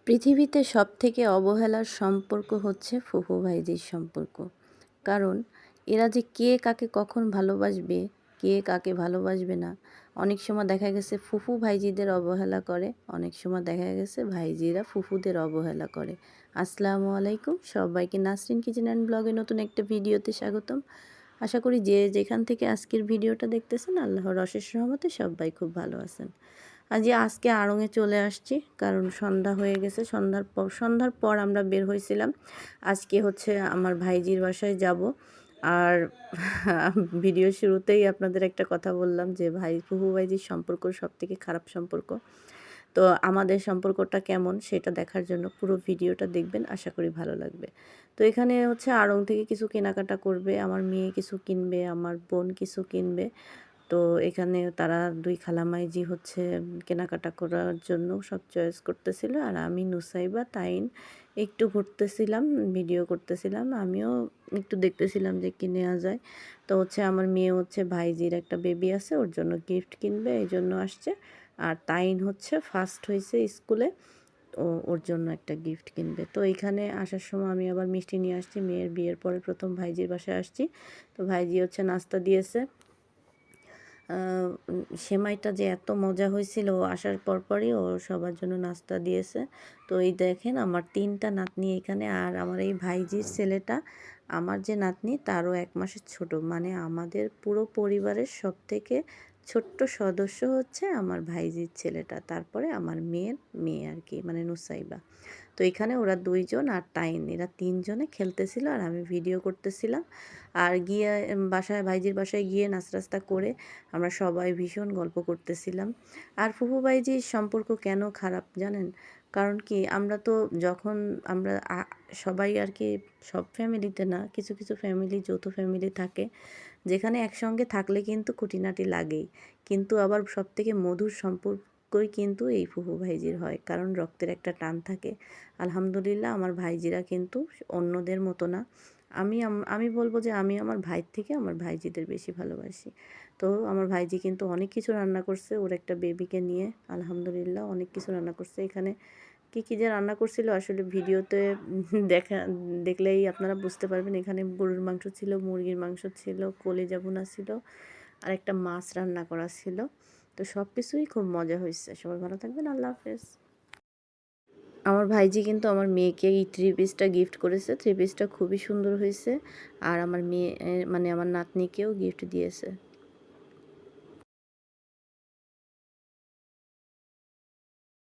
পৃথিবীতে সবথেকে অবহেলার সম্পর্ক হচ্ছে ফুফু ভাইজির সম্পর্ক। কারণ এরা যে কে কাকে কখন ভালোবাসবে, কে কাকে ভালোবাসবে না, অনেক সময় দেখা গেছে ফুফু ভাইজিদের অবহেলা করে, অনেক সময় দেখা গেছে ভাইজিরা ফুফুদের অবহেলা করে। আসসালামু আলাইকুম, সবাইকে নাসরিন কিচেন অ্যান্ড ব্লগে নতুন একটা ভিডিওতে স্বাগতম। আশা করি যে যেখান থেকে আজকের ভিডিওটা দেখতেছেন আল্লাহর অশেষ রহমতে সবাই খুব ভালো আছেন। আজকে আড়ংয়ে চলে আসছি, কারণ সন্ধ্যা হয়ে গেছে। সন্ধ্যার পর আমরা বের হয়েছিলাম। আজকে হচ্ছে আমার ভাইজির বাসায় যাব। আর ভিডিও শুরুতেই আপনাদের একটা কথা বললাম যে ফুফু ভাইজির সম্পর্ক সবথেকে খারাপ সম্পর্ক। তো আমাদের সম্পর্কটা কেমন সেটা দেখার জন্য পুরো ভিডিওটা দেখবেন, আশা করি ভালো লাগবে। তো এখানে হচ্ছে আড়ং থেকে কিছু কেনাকাটা করবে, আমার মেয়ে কিছু কিনবে, আমার বোন কিছু কিনবে। তো এখানে তারা দুই খালামাইজি হচ্ছে কেনাকাটা করার জন্য সব চয়েস করতেছিল, আর আমি নুসাইবা তাইন একটু ঘুরতেছিলাম, ভিডিও করতেছিলাম, আমিও একটু দেখতেছিলাম যে কি নেওয়া যায়। তো হচ্ছে আমার মেয়ে হচ্ছে ভাইজির একটা বেবি আছে, ওর জন্য গিফট কিনবে, এই জন্য আসছে। আর তাইন হচ্ছে ফার্স্ট হয়েছে স্কুলে, ওর জন্য একটা গিফট কিনবে। তো এখানে আসার সময় আমি আবার মিষ্টি নিয়ে আসছি, মেয়ের বিয়ের পরে প্রথম ভাইজির বাসায় আসছি। তো ভাইজি হচ্ছে নাস্তা দিয়েছে। সেমাইটা যে এত মজা হয়েছিল, আসার পরপরই ও সবার জন্য নাস্তা দিয়েছে। তো এই দেখেন আমার 3টা নাতনি এখানে, আর আমার এই ভাইজির ছেলেটা, আমার যে নাতনি তারও 1 মাসের ছোট, মানে আমাদের পুরো পরিবারের সবথেকে ছোট্ট সদস্য হচ্ছে আমার ভাইজির ছেলেটা, তারপরে আমার মেয়ের মেয়ে আর কি, মানে নুসাইবা। তো এখানে ওরা 2 জন আর তাইন, এরা 3 জনে খেলতেছিল আর আমি ভিডিও করতেছিলাম। আর গিয়ে ভাইজির বাসায় গিয়ে নাস্তা করে আমরা সবাই ভীষণ গল্প করতেছিলাম। আর ফুফু ভাইজির সম্পর্ক কেন খারাপ জানেন? কারণ কি, আমরা তো যখন আমরা সবাই আর কি, সব ফ্যামিলিতে না, কিছু কিছু ফ্যামিলি, যৌথ ফ্যামিলি থাকে যেখানে একসঙ্গে থাকলে কিন্তু খুঁটিনাটি লাগেই, কিন্তু আবার সবথেকে মধুর সম্পর্কই কিন্তু এই ফুফু ভাইজির হয়, কারণ রক্তের একটা টান থাকে। আলহামদুলিল্লাহ আমার ভাইজিরা কিন্তু অন্যদের মতো না। আমি বলবো যে আমি আমার ভাইয়ের থেকে আমার ভাইজিদের বেশি ভালোবাসি। তো আমার ভাইজি কিন্তু অনেক কিছু রান্না করছে ওর একটা বেবিকে নিয়ে, আলহামদুলিল্লাহ অনেক কিছু রান্না করছে। এখানে কী কী যে রান্না করছিল আসলে ভিডিওতে দেখলেই আপনারা বুঝতে পারবেন। এখানে গরুর মাংস ছিল, মুরগির মাংস ছিল, কলিজা ভুনা ছিল, আর একটা মাছ রান্না করা ছিল। তো সব কিছুই খুব মজা হয়েছে। সবাই ভালো থাকবেন, আল্লাহ হাফেজ। আমার ভাইজি কিন্তু আমার মেয়েকে এই 3 পিসটা গিফট করেছে। 3 পিসটা খুবই সুন্দর হয়েছে। আর আমার মেয়ে মানে আমার নাতনিকেও গিফট দিয়েছে।